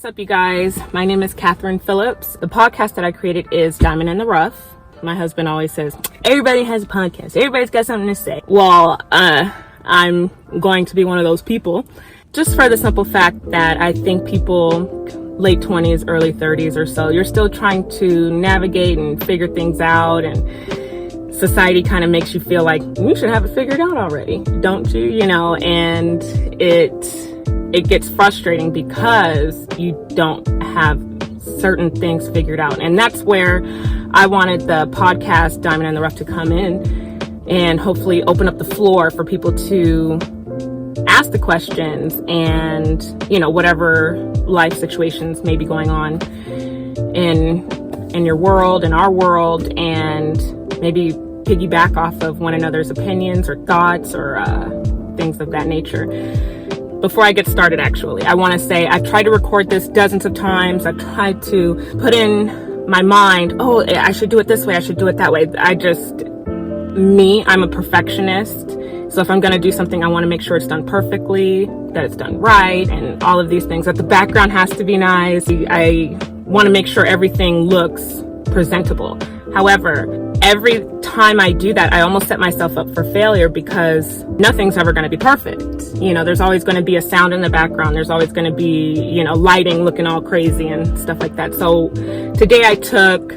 What's up, you guys? My name is Catherine Phillips. The podcast that I created is Diamond in the Rough. My husband always says, everybody has a podcast. Everybody's got something to say. Well, I'm going to be one of those people, just for the simple fact that I think people late 20s, early 30s or so, you're still trying to navigate and figure things out, and society kind of makes you feel like you should have it figured out already, don't you? You know, and it gets frustrating because you don't have certain things figured out. And that's where I wanted the podcast Diamond in the Rough to come in and hopefully open up the floor for people to ask the questions and, you know, whatever life situations may be going on in your world, in our world, and maybe piggyback off of one another's opinions or thoughts or things of that nature. Before I get started, actually, I want to say I've tried to record this dozens of times. I've tried to put in my mind, oh, I should do it this way, I should do it that way. I'm a perfectionist. So if I'm going to do something, I want to make sure it's done perfectly, that it's done right, and all of these things, that the background has to be nice. I want to make sure everything looks presentable. However, every time I do that, I almost set myself up for failure because nothing's ever going to be perfect. You know, there's always going to be a sound in the background. There's always going to be, you know, lighting looking all crazy and stuff like that. So today I took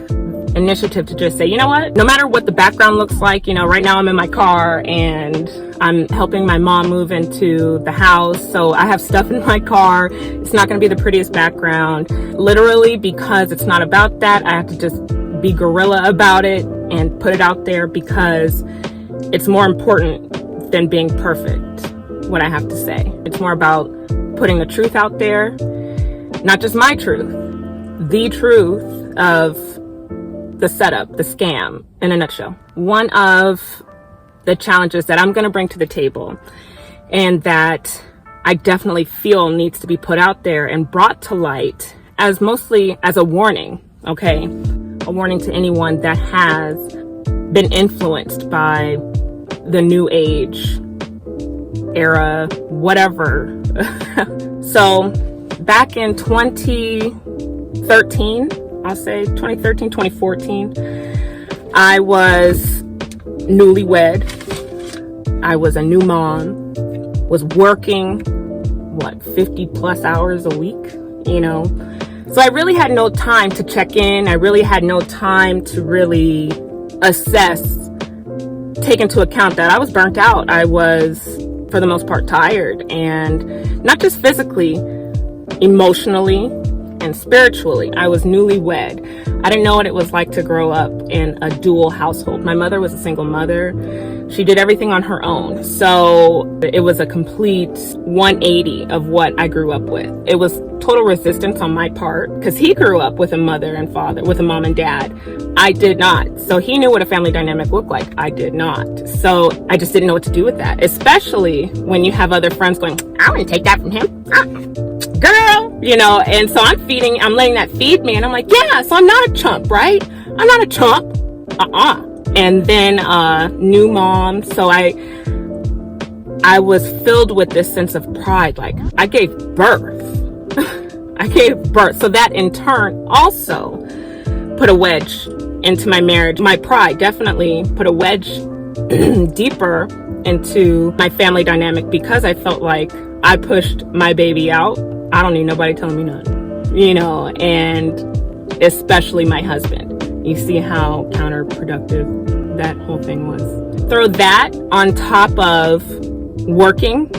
initiative to just say, you know what, no matter what the background looks like, you know, right now I'm in my car and I'm helping my mom move into the house. So I have stuff in my car. It's not going to be the prettiest background. Literally, because it's not about that, I have to just be guerrilla about it and put it out there because it's more important than being perfect, what I have to say. It's more about putting the truth out there, not just my truth, the truth of the setup, the scam, in a nutshell. One of the challenges that I'm going to bring to the table and that I definitely feel needs to be put out there and brought to light as mostly as a warning, okay? A warning to anyone that has been influenced by the new age era, whatever. So back in 2013, I'll say 2013, 2014, I was newlywed. I was a new mom, was working, 50 plus hours a week, you know? So I really had no time to check in. I really had no time to really assess, take into account that I was burnt out. I was, for the most part, tired, and not just physically, emotionally and spiritually. I was newlywed. I didn't know what it was like to grow up in a dual household. My mother was a single mother. She did everything on her own. So it was a complete 180 of what I grew up with. It was total resistance on my part because he grew up with a mother and father, with a mom and dad. I did not. So he knew what a family dynamic looked like. I did not. So I just didn't know what to do with that, especially when you have other friends going, I want to take that from him. Girl, you know, and so I'm letting that feed me, and I'm like, yeah, so I'm not a chump, right? I'm not a chump. And then new mom, so I was filled with this sense of pride, like I gave birth. I gave birth. So that in turn also put a wedge into my marriage. My pride definitely put a wedge deeper into my family dynamic because I felt like I pushed my baby out. I don't need nobody telling me nothing, you know, and especially my husband. You see how counterproductive that whole thing was. Throw that on top of working,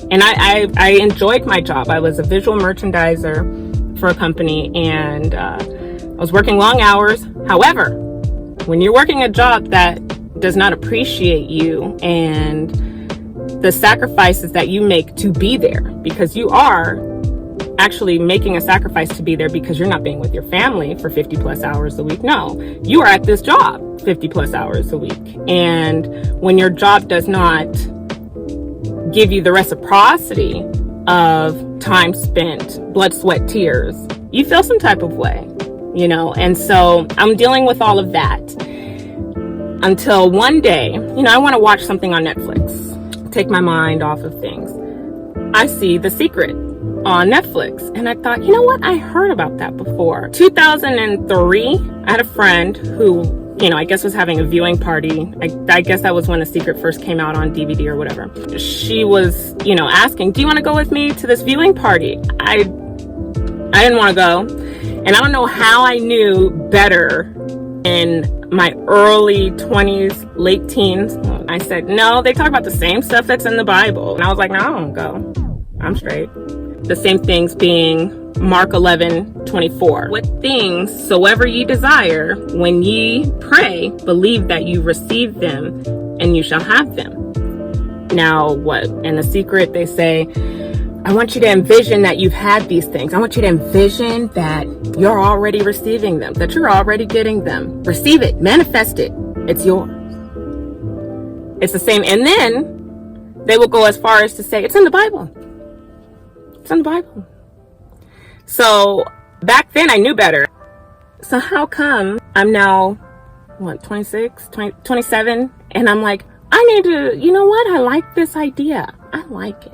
and I enjoyed my job. I was a visual merchandiser for a company, and I was working long hours. However, when you're working a job that does not appreciate you and the sacrifices that you make to be there, because you are actually making a sacrifice to be there because you're not being with your family for 50 plus hours a week. No, you are at this job 50 plus hours a week. And when your job does not give you the reciprocity of time spent, blood, sweat, tears, you feel some type of way, you know? And so I'm dealing with all of that until one day, you know, I want to watch something on Netflix, take my mind off of things. I see The Secret. on Netflix. And I thought, you know what? I heard about that before. 2003, I had a friend who, I guess was having a viewing party. I guess that was when The Secret first came out on DVD or whatever. She was, asking, do you want to go with me to this viewing party? I didn't want to go. And I don't know how I knew better in my early 20s, late teens. I said, no, they talk about the same stuff that's in the Bible. And I was like, no, I don't go. I'm straight. The same things being Mark 11:24. What things soever ye desire, when ye pray, believe that you receive them, and you shall have them. Now, what? In The Secret, they say, I want you to envision that you've had these things. I want you to envision that you're already receiving them, that you're already getting them. Receive it, manifest it. It's yours. It's the same. And then they will go as far as to say, it's in the Bible. It's in the Bible. So back then I knew better. So how come I'm now, 27? And I'm like, I need to, you know what? I like this idea. I like it.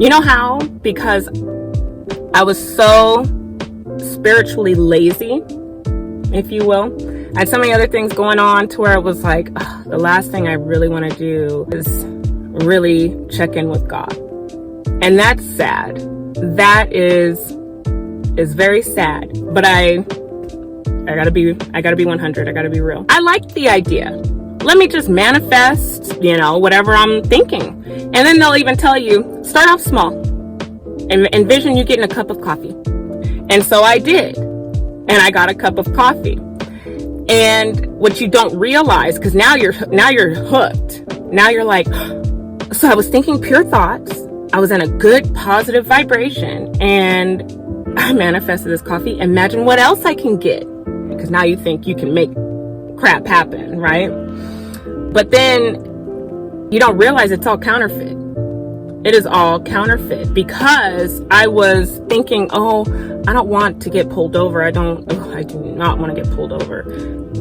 You know how? Because I was so spiritually lazy, if you will. I had so many other things going on to where it was like, the last thing I really want to do is really check in with God. And that's sad. That is very sad. But I gotta be 100. I gotta be real. I like the idea. Let me just manifest, whatever I'm thinking. And then they'll even tell you, start off small and envision you getting a cup of coffee. And so I did. And I got a cup of coffee. And what you don't realize, because now you're hooked. Now you're like, so I was thinking pure thoughts. I was in a good positive vibration and I manifested this coffee. Imagine what else I can get. Because now you think you can make crap happen, right? But then you don't realize it's all counterfeit. It is all counterfeit because I was thinking, I don't want to get pulled over. I do not want to get pulled over.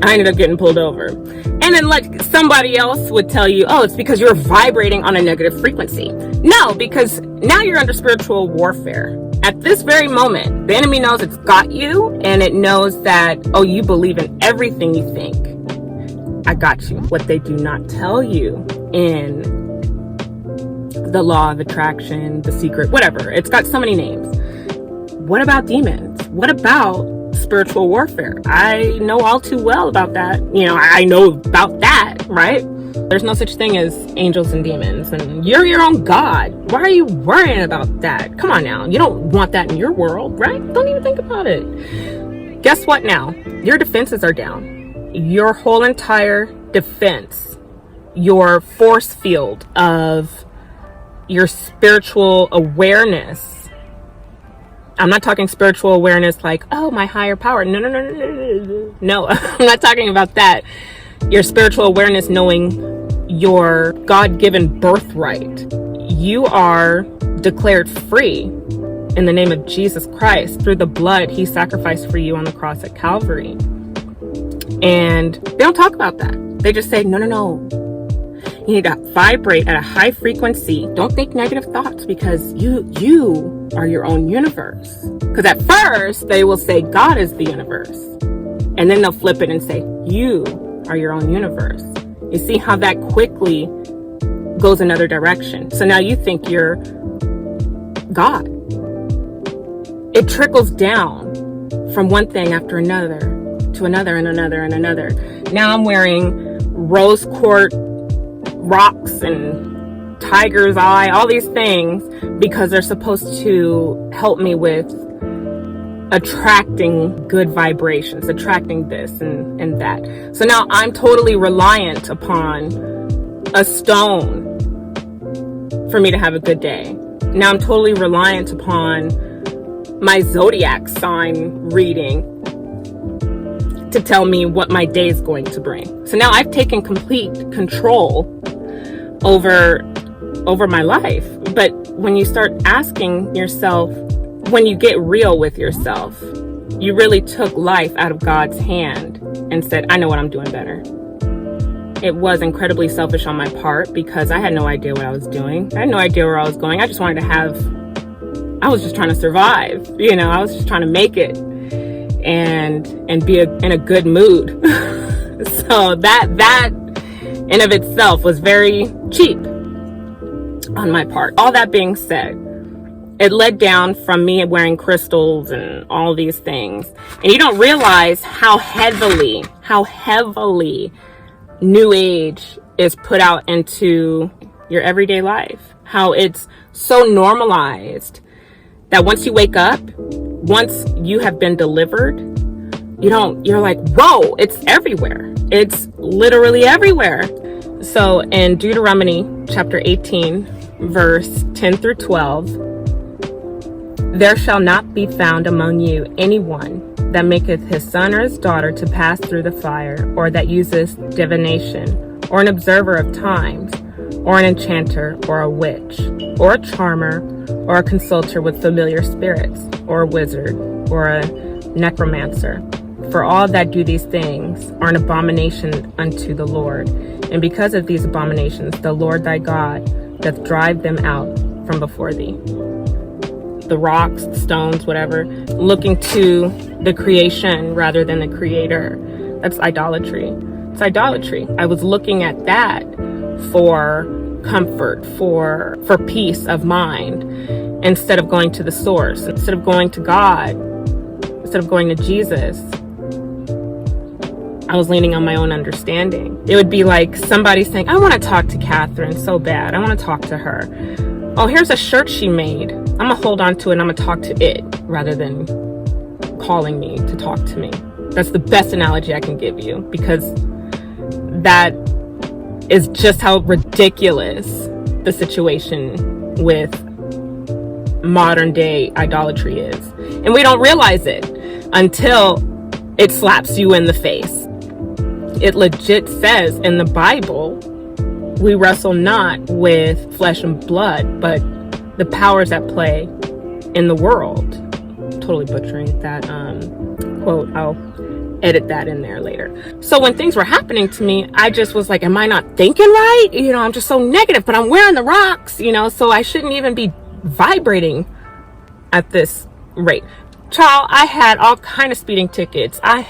I ended up getting pulled over. And then like somebody else would tell you, it's because you're vibrating on a negative frequency. No, because now you're under spiritual warfare. At this very moment, the enemy knows it's got you, and it knows that, you believe in everything you think. I got you. What they do not tell you in the law of attraction, The Secret, whatever. It's got so many names. What about demons? What about spiritual warfare? I know all too well about that. I know about that, right? There's no such thing as angels and demons, and you're your own God. Why are you worrying about that? Come on now. You don't want that in your world, right? Don't even think about it. Guess what now? Your defenses are down. Your whole entire defense, your force field of your spiritual awareness. I'm not talking spiritual awareness like, my higher power. No, I'm not talking about that. Your spiritual awareness, knowing your God-given birthright. You are declared free in the name of Jesus Christ through the blood he sacrificed for you on the cross at Calvary. And they don't talk about that. They just say, no. You need to vibrate at a high frequency. Don't think negative thoughts because you are your own universe. Because at first they will say God is the universe. And then they'll flip it and say you are your own universe. You see how that quickly goes another direction. So now you think you're God. It trickles down from one thing after another to another and another and another. Now I'm wearing rose quartz rocks and tiger's eye, all these things, because they're supposed to help me with attracting good vibrations, attracting this and that. So now I'm totally reliant upon a stone for me to have a good day. Now I'm totally reliant upon my zodiac sign reading to tell me what my day is going to bring. So now I've taken complete control over my life. But when you start asking yourself, when you get real with yourself, you really took life out of God's hand and said, I know what I'm doing better. It was incredibly selfish on my part because I had no idea what I was doing. I had no idea where I was going. I just wanted to have I was just trying to survive. I was just trying to make it and be in a good mood. So that in of itself was very cheap on my part. All that being said, it led down from me wearing crystals and all these things. And you don't realize how heavily New Age is put out into your everyday life. How it's so normalized that once you wake up, once you have been delivered, you're like, whoa, it's everywhere. It's literally everywhere. So in Deuteronomy chapter 18, verse 10 through 12, there shall not be found among you anyone that maketh his son or his daughter to pass through the fire, or that useth divination, or an observer of times, or an enchanter, or a witch, or a charmer, or a consulter with familiar spirits, or a wizard, or a necromancer. For all that do these things are an abomination unto the Lord. And because of these abominations, the Lord thy God doth drive them out from before thee. The rocks, the stones, whatever, looking to the creation rather than the creator. That's idolatry. It's idolatry. I was looking at that for comfort, for peace of mind, instead of going to the source, instead of going to God, instead of going to Jesus. I was leaning on my own understanding. It would be like somebody saying, I want to talk to Catherine so bad. I want to talk to her. Oh, here's a shirt she made. I'm going to hold on to it and I'm going to talk to it rather than calling me to talk to me. That's the best analogy I can give you, because that is just how ridiculous the situation with modern day idolatry is. And we don't realize it until it slaps you in the face. It legit says in the Bible, we wrestle not with flesh and blood, but the powers at play in the world. Totally butchering that quote. I'll edit that in there later. So when things were happening to me, I just was like, am I not thinking right? I'm just so negative, but I'm wearing the rocks, so I shouldn't even be vibrating at this rate. Child, I had all kind of speeding tickets. I'm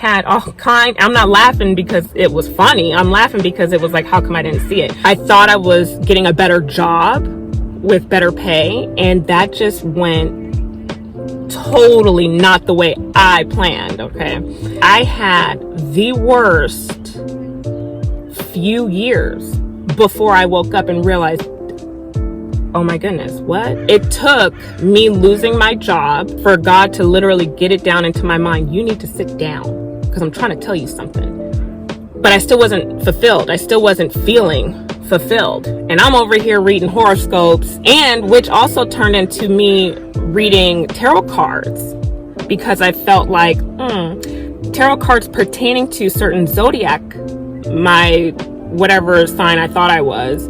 not laughing because it was funny. I'm laughing because it was like, how come I didn't see it? I thought I was getting a better job with better pay, and that just went totally not the way I planned, okay? I had the worst few years before I woke up and realized, oh my goodness, what? It took me losing my job for God to literally get it down into my mind. You need to sit down because I'm trying to tell you something. But I still wasn't fulfilled. I still wasn't feeling fulfilled. And I'm over here reading horoscopes, and which also turned into me reading tarot cards, because I felt like tarot cards pertaining to certain zodiac, my whatever sign I thought I was,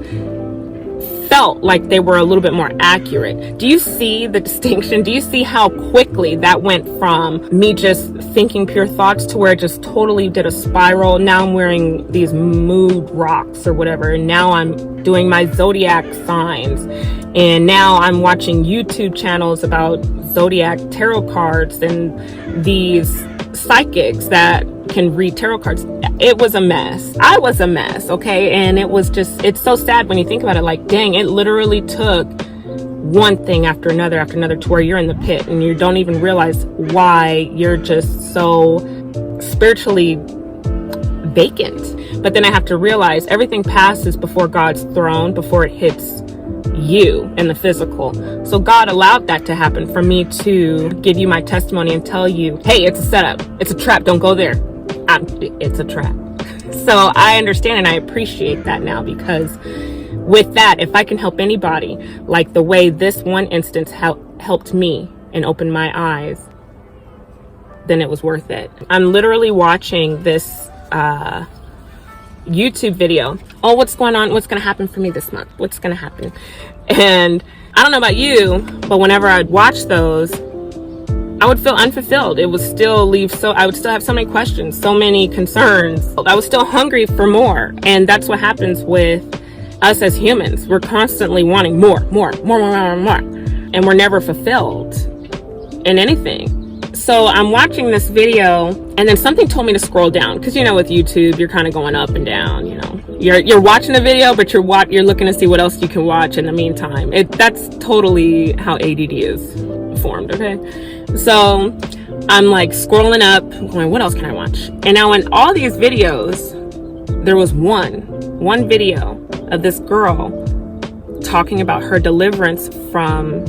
felt like they were a little bit more accurate. Do you see the distinction? Do you see how quickly that went from me just thinking pure thoughts to where it just totally did a spiral? Now I'm wearing these mood rocks or whatever, and now I'm doing my zodiac signs, and now I'm watching YouTube channels about zodiac tarot cards and these psychics that can read tarot cards. It was a mess. I was a mess, okay? And it was just, it's so sad when you think about it, like, dang, it literally took one thing after another to where you're in the pit and you don't even realize why you're just so spiritually vacant. But then I have to realize everything passes before God's throne, before it hits you in the physical. So God allowed that to happen for me to give you my testimony and tell you, hey, it's a setup, it's a trap, don't go there. It's a trap. So I understand and I appreciate that now, because with that, if I can help anybody, like the way this one instance helped me and opened my eyes, then it was worth it. I'm literally watching this YouTube video. Oh, what's going on? What's going to happen for me this month? What's going to happen? And I don't know about you, but whenever I'd watch those, I would feel unfulfilled. It would still I would still have so many questions, so many concerns. I was still hungry for more. And that's what happens with us as humans. We're constantly wanting more. and we're never fulfilled in anything. So I'm watching this video, and then something told me to scroll down, because with YouTube you're kind of going up and down. You're watching the video, but you're looking to see what else you can watch in the meantime. That's totally how ADD is formed. Okay, so I'm like scrolling up, going, what else can I watch? And now in all these videos, there was one video of this girl talking about her deliverance from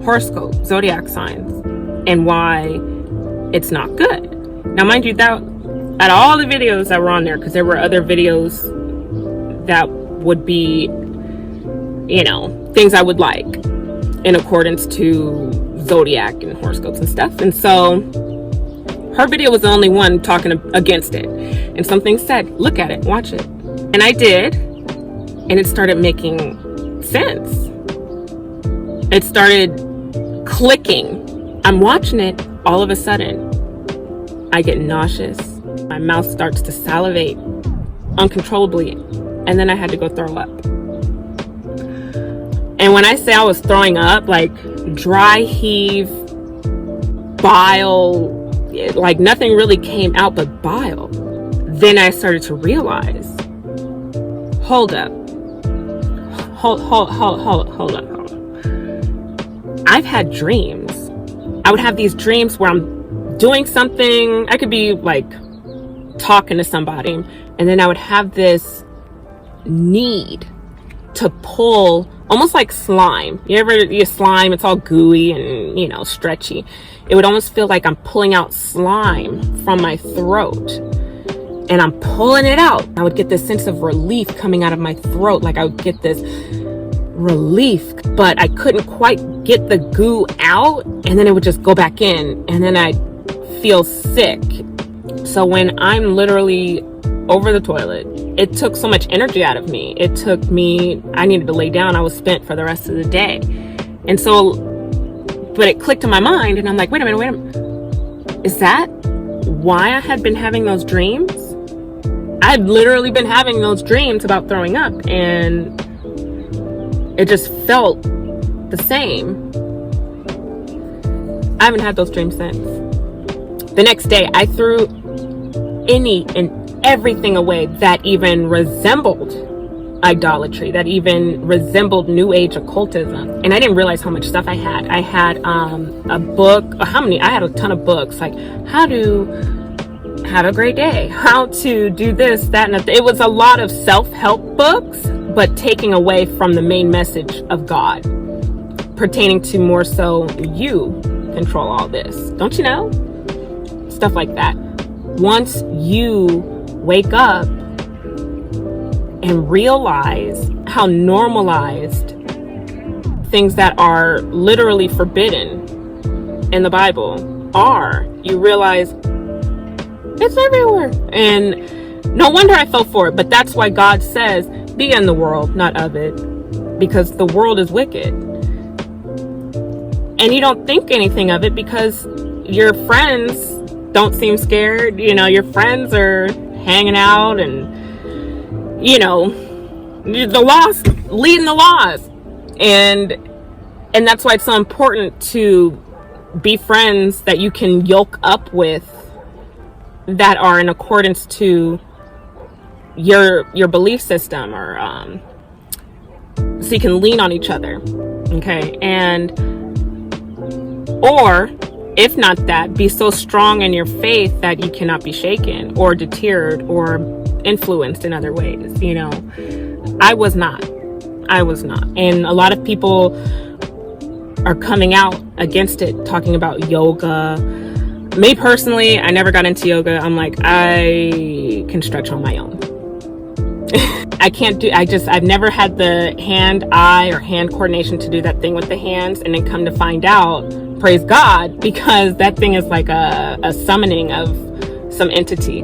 horoscope, zodiac signs, and why it's not good. Now, mind you, that out of all the videos that were on there, because there were other videos that would be, things I would like in accordance to zodiac and horoscopes and stuff. And so her video was the only one talking against it. And something said, look at it, watch it. And I did. And it started making sense. It started clicking. I'm watching it. All of a sudden, I get nauseous. My mouth starts to salivate uncontrollably. And then I had to go throw up. And when I say I was throwing up, like dry heave, bile, like nothing really came out but bile. Then I started to realize, hold up. Hold up. I've had dreams. I would have these dreams where I'm doing something. I could be like talking to somebody, and then I would have this need to pull, almost like slime. You ever eat slime? It's all gooey and stretchy. It would almost feel like I'm pulling out slime from my throat, and I'm pulling it out. I would get this sense of relief coming out of my throat, like I would get this relief, but I couldn't quite get the goo out, and then it would just go back in, and then I'd feel sick. So when I'm literally over the toilet, it took so much energy out of me. I needed to lay down. I was spent for the rest of the day. And so, but it clicked in my mind, and I'm like, wait a minute. Is that why I had been having those dreams? I'd literally been having those dreams about throwing up, and it just felt the same. I haven't had those dreams since. The next day, I threw any and everything away that even resembled idolatry, that even resembled New Age occultism. And I didn't realize how much stuff I had. I had a book. I had a ton of books, like how to have a great day, how to do this, that, and that. It was a lot of self-help books, but taking away from the main message of God, pertaining to more so you control all this. Don't you know? Stuff like that. Once you wake up and realize how normalized things that are literally forbidden in the Bible are, you realize it's everywhere. And no wonder I fell for it. But that's why God says, be in the world, not of it, because the world is wicked. And you don't think anything of it because your friends don't seem scared. Your friends are hanging out and, the lost, leading the laws. And that's why it's so important to be friends that you can yoke up with, that are in accordance to your belief system, or so you can lean on each other. Okay. And or if not that, be so strong in your faith that you cannot be shaken or deterred or influenced in other ways. I was not. And a lot of people are coming out against it, talking about yoga. Me personally, I never got into yoga. I'm like, I can stretch on my own. I've never had the hand-eye or hand coordination to do that thing with the hands, and then come to find out, praise God, because that thing is like a summoning of some entity.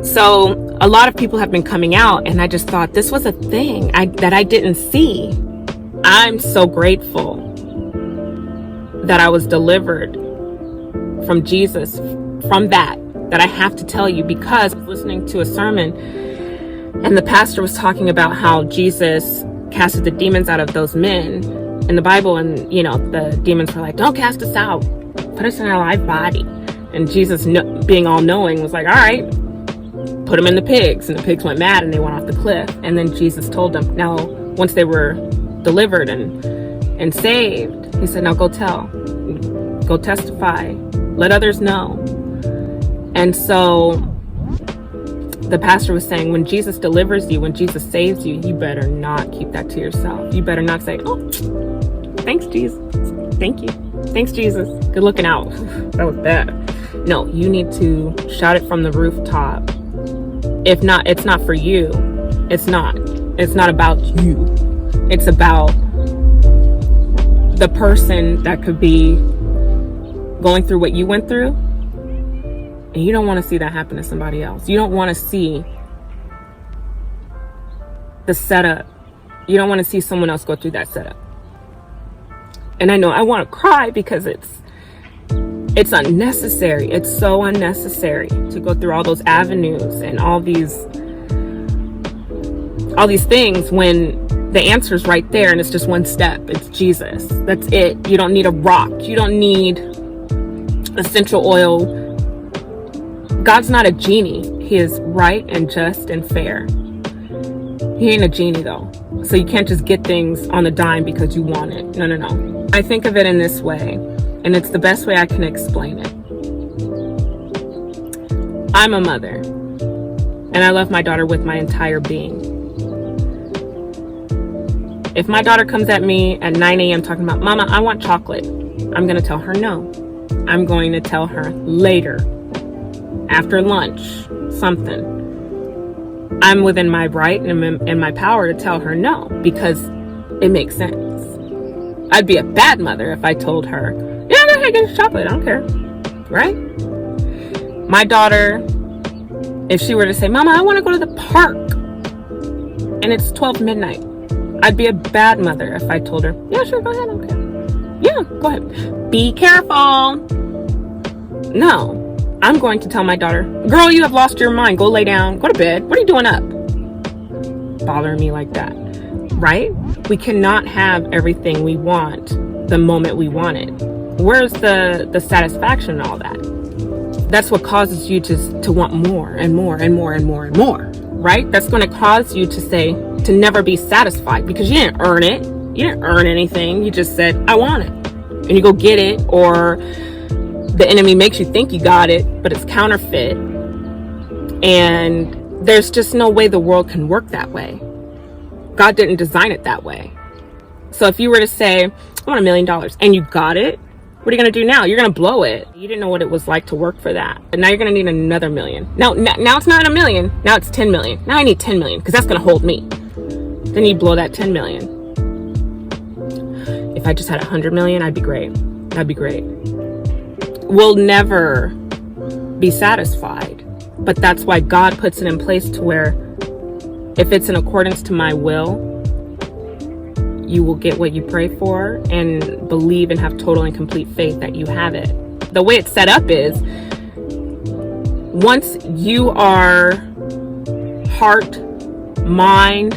So a lot of people have been coming out, and I just thought this was a thing that I didn't see. I'm so grateful that I was delivered from Jesus, from that I have to tell you, because I was listening to a sermon, and the pastor was talking about how Jesus casted the demons out of those men, in the Bible, and the demons were like, don't cast us out, put us in a live body. And Jesus, being all knowing, was like, all right, put them in the pigs. And the pigs went mad and they went off the cliff. And then Jesus told them, now once they were delivered and saved, he said, now go testify, let others know. And so the pastor was saying, when Jesus delivers you, when Jesus saves you, you better not keep that to yourself. You better not say, oh, thanks, Jesus. Thank you. Thanks, Jesus. Good looking out. That was bad. No, you need to shout it from the rooftop. If not, it's not for you. It's not about you. It's about the person that could be going through what you went through. And you don't want to see that happen to somebody else. You don't want to see the setup. You don't want to see someone else go through that setup. And I know I want to cry because it's unnecessary. It's so unnecessary to go through all those avenues and all these things when the answer's right there and it's just one step. It's Jesus. That's it. You don't need a rock. You don't need essential oil. God's not a genie. He is right and just and fair. He ain't a genie though. So you can't just get things on a dime because you want it. No. I think of it in this way, and it's the best way I can explain it. I'm a mother, and I love my daughter with my entire being. If my daughter comes at me at 9 a.m. talking about, Mama, I want chocolate, I'm going to tell her no. I'm going to tell her later, after lunch, something. I'm within my right and my power to tell her no, because it makes sense. I'd be a bad mother if I told her, yeah, go ahead, get your chocolate, I don't care, right? My daughter, if she were to say, Mama, I want to go to the park, and it's 12 midnight, I'd be a bad mother if I told her, yeah, sure, go ahead, I don't care. Yeah, go ahead. Be careful. No, I'm going to tell my daughter, girl, you have lost your mind. Go lay down. Go to bed. What are you doing up? Bothering me like that, right? We cannot have everything we want the moment we want it. Where's the satisfaction in all that? That's what causes you to want more and more and more and more and more, right? That's going to cause you to never be satisfied because you didn't earn it. You didn't earn anything. You just said, I want it. And you go get it, or the enemy makes you think you got it, but it's counterfeit. And there's just no way the world can work that way. God didn't design it that way. So if you were to say, I want $1 million, and you got it, what are you going to do now? You're going to blow it. You didn't know what it was like to work for that. And now you're going to need another $1 million. Now it's not $1 million. Now it's 10 million. Now I need 10 million because that's going to hold me. Then you blow that 10 million. If I just had 100 million, I'd be great. That'd be great. We'll never be satisfied. But that's why God puts it in place to where if it's in accordance to my will, you will get what you pray for and believe and have total and complete faith that you have it. The way it's set up is once you are heart, mind,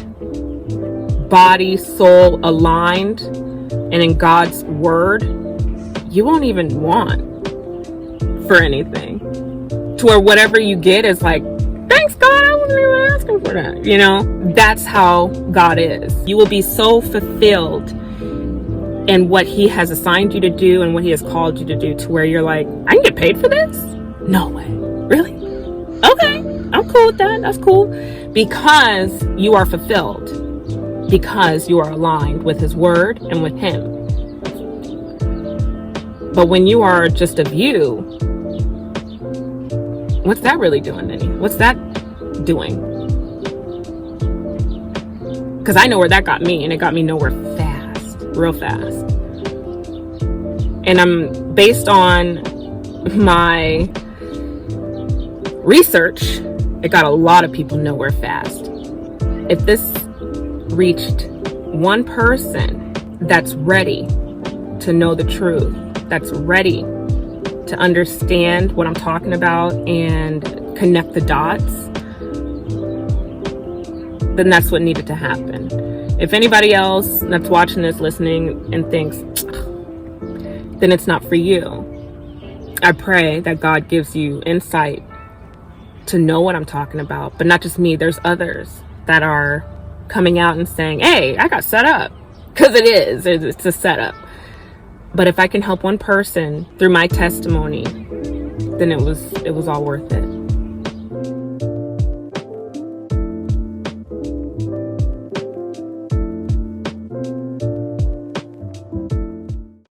body, soul aligned and in God's word, you won't even want for anything. To where whatever you get is like, thanks God, I wasn't even asking for that. That's how God is. You will be so fulfilled in what he has assigned you to do and what he has called you to do to where you're like, I can get paid for this? No way. Really? Okay, I'm cool with that. That's cool. Because you are fulfilled. Because you are aligned with his word and with him. But when you are just of you, what's that really doing, Denny? What's that doing? Because I know where that got me, and it got me nowhere fast, real fast. And I'm based on my research, it got a lot of people nowhere fast. If this reached one person that's ready to know the truth, that's ready to understand what I'm talking about and connect the dots, then that's what needed to happen. If anybody else that's watching this, listening, and thinks, then it's not for you. I pray that God gives you insight to know what I'm talking about. But not just me, there's others that are coming out and saying, hey, I got set up. Because it's a setup. But if I can help one person through my testimony, then it was all worth it.